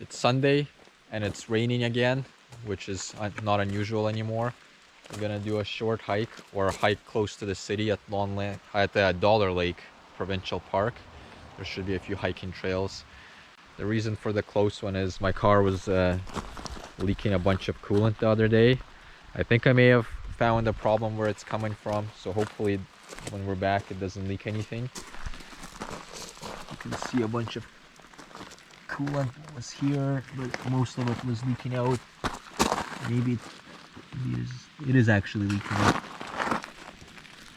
It's Sunday and it's raining again, which is not unusual anymore. We're gonna do a short hike or a hike close to the city at the Dollar Lake Provincial Park. There should be a few hiking trails. The reason for the close one is my car was leaking a bunch of coolant the other day. I think I may have found a problem where it's coming from, so hopefully when we're back it doesn't leak anything. You can see a bunch of coolant was here, but most of it was leaking out. Maybe it is actually leaking out.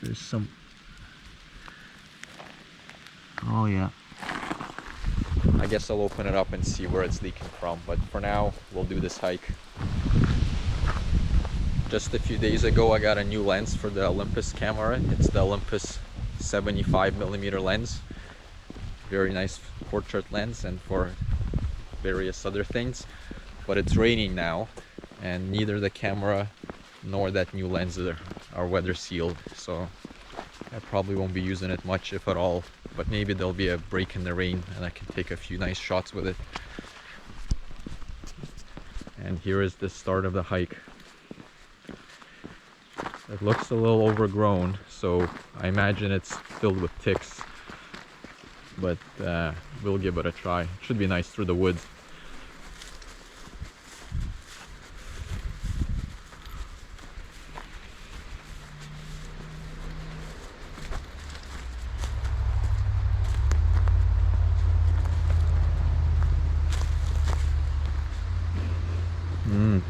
There's some. Oh yeah. I guess I'll open it up and see where it's leaking from, but for now we'll do this hike. Just a few days ago I got a new lens for the Olympus camera. It's the Olympus 75mm lens. Very nice portrait lens and for various other things. But it's raining now and neither the camera nor that new lens are weather sealed, so I probably won't be using it much, if at all. But maybe there'll be a break in the rain and I can take a few nice shots with it. And here is the start of the hike. It looks a little overgrown, so I imagine it's filled with ticks. But we'll give it a try. It should be nice through the woods.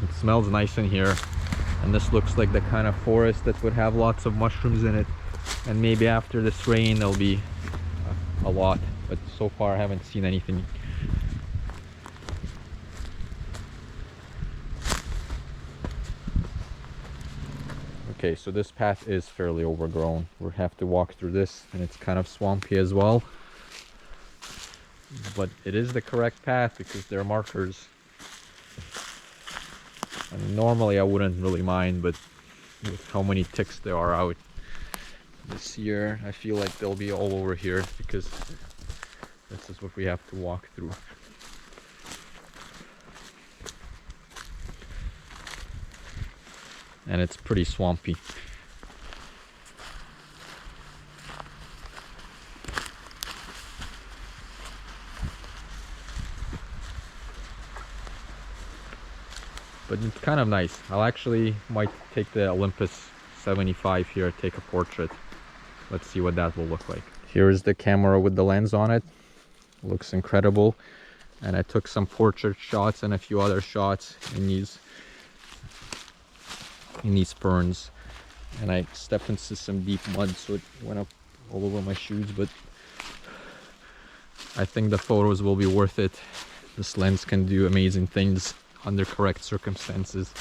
It smells nice in here. And this looks like the kind of forest that would have lots of mushrooms in it. And maybe after this rain there'll be a lot, but so far I haven't seen anything. Okay, so this path is fairly overgrown. We'll have to walk through this, and it's kind of swampy as well. But it is the correct path because there are markers. And normally I wouldn't really mind, but with how many ticks there are out this year, I feel like they'll be all over here because this is what we have to walk through. And it's pretty swampy. But it's kind of nice. I'll actually might take the Olympus 75 here, take a portrait. Let's see what that will look like. Here is the camera with the lens on it. Looks incredible. And I took some portrait shots and a few other shots in these ferns. And I stepped into some deep mud, so it went up all over my shoes, but I think the photos will be worth it. This lens can do amazing things under correct circumstances.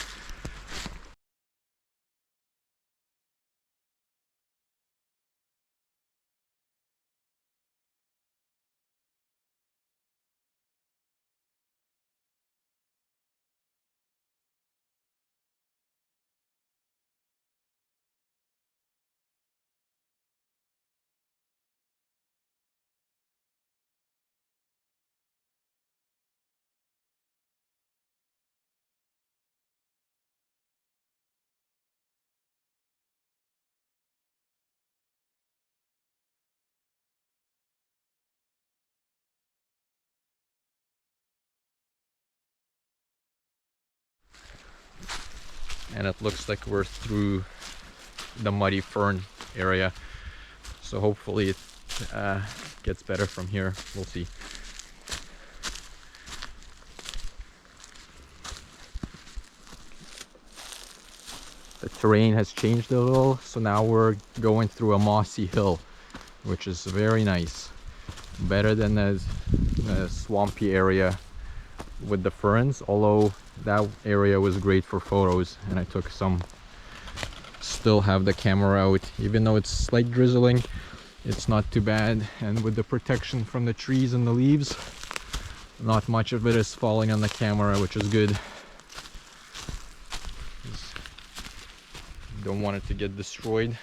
And it looks like we're through the muddy fern area, so hopefully it gets better from here. We'll see. The terrain has changed a little, so now we're going through a mossy hill, which is very nice. Better than the swampy area with the ferns, although that area was great for photos and I took some. Still have the camera out, even though it's slight drizzling, it's not too bad. And with the protection from the trees and the leaves, not much of it is falling on the camera, which is good. Don't want it to get destroyed.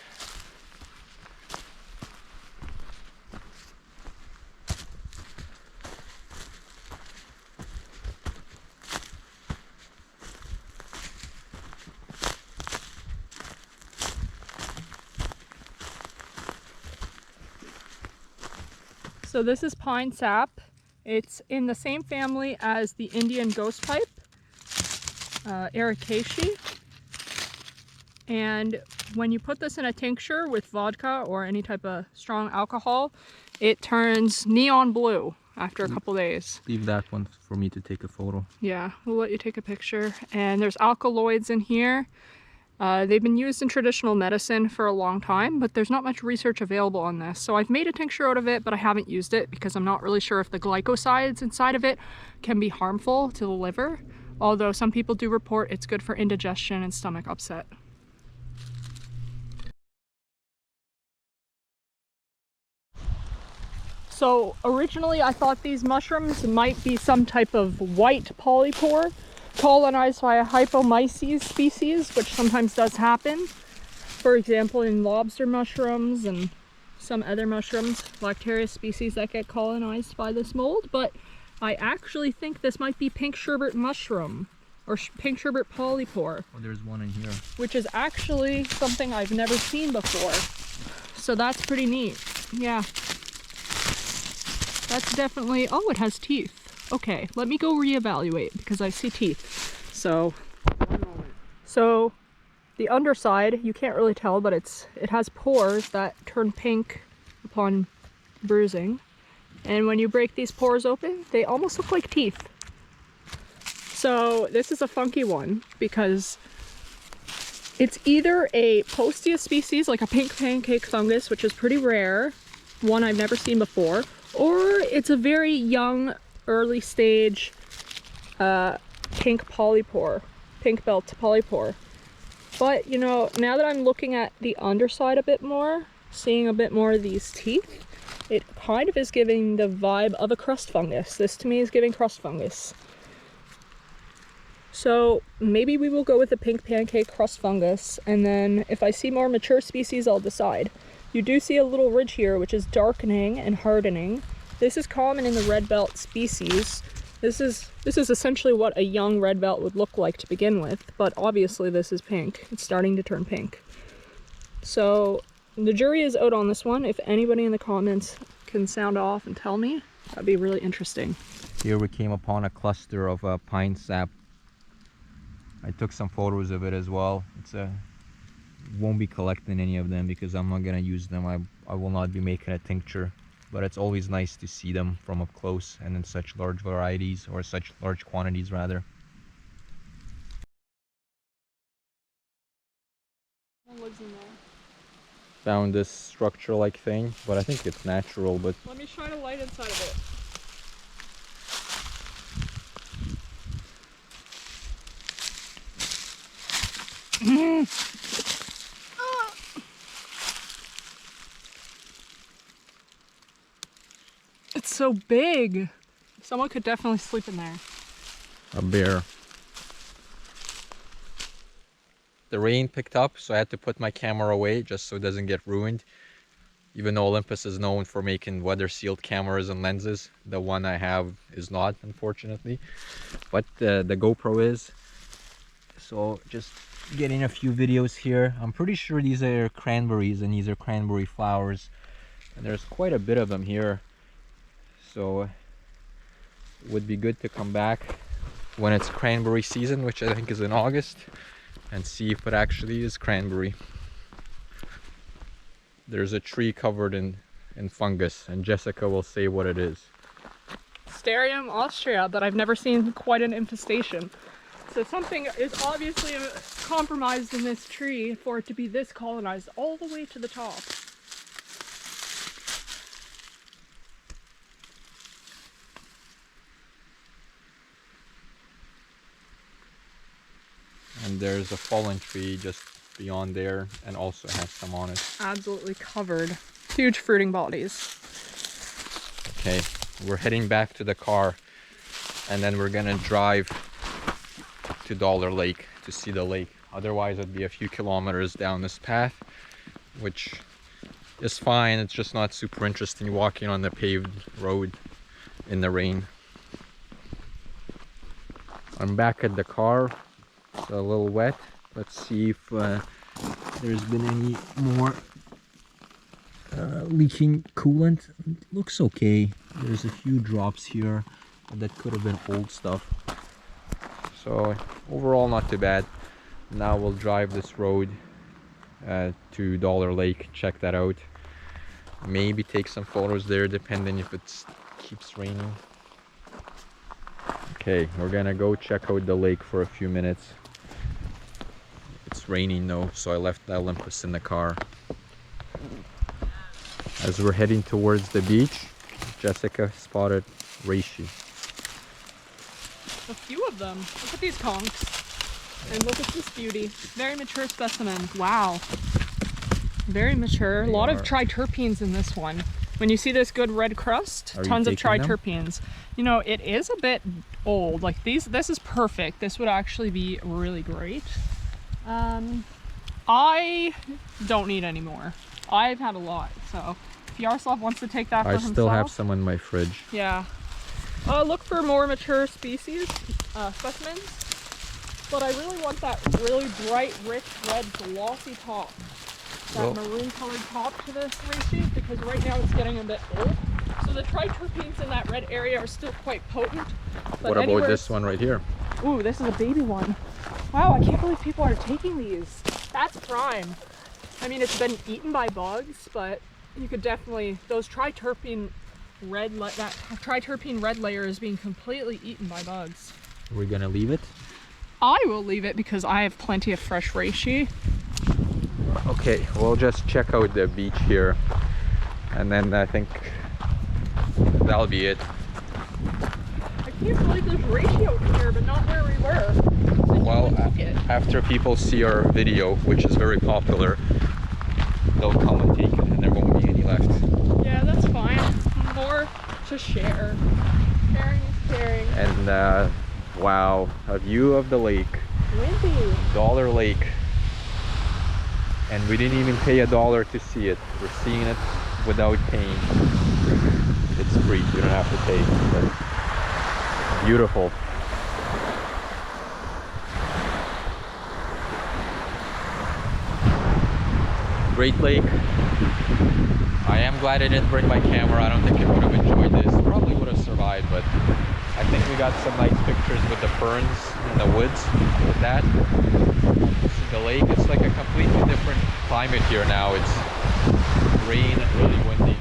So this is pine sap. It's in the same family as the Indian ghost pipe, ericaceae. And when you put this in a tincture with vodka or any type of strong alcohol, it turns neon blue after a couple days. Leave that one for me to take a photo. Yeah, we'll let you take a picture. And there's alkaloids in here. They've been used in traditional medicine for a long time, but there's not much research available on this. So I've made a tincture out of it, but I haven't used it because I'm not really sure if the glycosides inside of it can be harmful to the liver. Although some people do report it's good for indigestion and stomach upset. So originally I thought these mushrooms might be some type of white polypore colonized by a hypomyces species, which sometimes does happen. For example, in lobster mushrooms and some other mushrooms, Lactaria species that get colonized by this mold. But I actually think this might be pink sherbet mushroom or pink sherbet polypore. Oh, there's one in here. Which is actually something I've never seen before. So that's pretty neat. Yeah. That's definitely, oh, it has teeth. Okay, let me go reevaluate because I see teeth. So the underside, you can't really tell, but it has pores that turn pink upon bruising. And when you break these pores open, they almost look like teeth. So this is a funky one because it's either a Postea species, like a pink pancake fungus, which is pretty rare, one I've never seen before, or it's a very young, early stage pink polypore, pink belt polypore. But you know, now that I'm looking at the underside a bit more, seeing a bit more of these teeth, it kind of is giving the vibe of a crust fungus. This to me is giving crust fungus. So maybe we will go with the pink pancake crust fungus, and then if I see more mature species, I'll decide. You do see a little ridge here, which is darkening and hardening. This is common in the red belt species. This is essentially what a young red belt would look like to begin with, but obviously this is pink. It's starting to turn pink. So the jury is out on this one. If anybody in the comments can sound off and tell me, that'd be really interesting. Here we came upon a cluster of pine sap. I took some photos of it as well. Won't be collecting any of them because I'm not gonna use them. I will not be making a tincture, but it's always nice to see them from up close and in such large varieties, or such large quantities rather. What lives in there? Found this structure-like thing, but I think it's natural. But let me shine a light inside of it. It's so big. Someone could definitely sleep in there. A bear. The rain picked up, so I had to put my camera away just so it doesn't get ruined. Even though Olympus is known for making weather-sealed cameras and lenses, the one I have is not, unfortunately. But the GoPro is. So just getting a few videos here. I'm pretty sure these are cranberries, and these are cranberry flowers. And there's quite a bit of them here. So it would be good to come back when it's cranberry season, which I think is in August, and see if it actually is cranberry. There's a tree covered in fungus, and Jessica will say what it is. Sterium austria, but I've never seen quite an infestation. So something is obviously compromised in this tree for it to be this colonized all the way to the top. And there's a fallen tree just beyond there, and also has some on it. Absolutely covered. Huge fruiting bodies. Okay, we're heading back to the car, and then we're gonna drive to Dollar Lake to see the lake. Otherwise it'd be a few kilometers down this path, which is fine. It's just not super interesting walking on the paved road in the rain. I'm back at the car. It's a little wet. Let's see if there's been any more leaking coolant. Looks okay. There's a few drops here, and that could have been old stuff. So overall, not too bad. Now we'll drive this road to Dollar Lake, check that out. Maybe take some photos there, depending if it keeps raining. Okay, we're gonna go check out the lake for a few minutes. It's raining though, so I left the Olympus in the car. As we're heading towards the beach, Jessica spotted reishi. A few of them. Look at these conchs. And look at this beauty. Very mature specimen. Wow. Very mature. A lot of triterpenes in this one. When you see this good red crust, tons of triterpenes. You know, it is a bit old. Like this is perfect. This would actually be really great. I don't need any more. I've had a lot, so if Yaroslav wants to take that for himself. I still have some in my fridge. Yeah. Look for more mature species, specimens. But I really want that really bright, rich, red, glossy top. That maroon colored top to this reishi, because right now it's getting a bit old. So the triterpenes in that red area are still quite potent. But what about this one right here? Ooh, this is a baby one. Wow, I can't believe people are taking these. That's prime. I mean, it's been eaten by bugs, but you could definitely, those triterpene red, that triterpene red layer is being completely eaten by bugs. Are we gonna leave it? I will leave it because I have plenty of fresh reishi. Okay, we'll just check out the beach here, and then I think that'll be it. I can't believe there's reishi out here, but not where we were. Well, after people see our video, which is very popular, they'll come and take it, and there won't be any left. Yeah, that's fine. More to share. Sharing is caring. And wow, a view of the lake. Windy. Dollar Lake. And we didn't even pay $1 to see it. We're seeing it without paying. It's free, you don't have to pay. But beautiful. Great lake. I am glad I didn't bring my camera. I don't think I would have enjoyed this. Probably would have survived, but I think we got some nice pictures with the ferns in the woods with that. The lake, it's like a completely different climate here now. It's rain and really windy.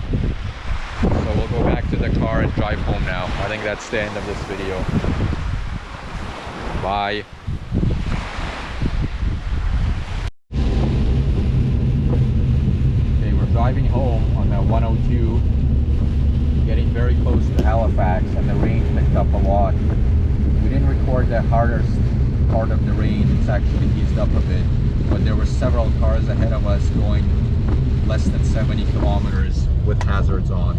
So we'll go back to the car and drive home now. I think that's the end of this video. Bye. Okay, we're driving home on the 102. Getting very close to Halifax, and the rain picked up a lot. We didn't record the hardest part of the rain. It's actually eased up a bit, but there were several cars ahead of us going less than 70 kilometers with hazards on.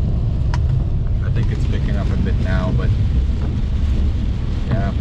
I think it's picking up a bit now, but yeah.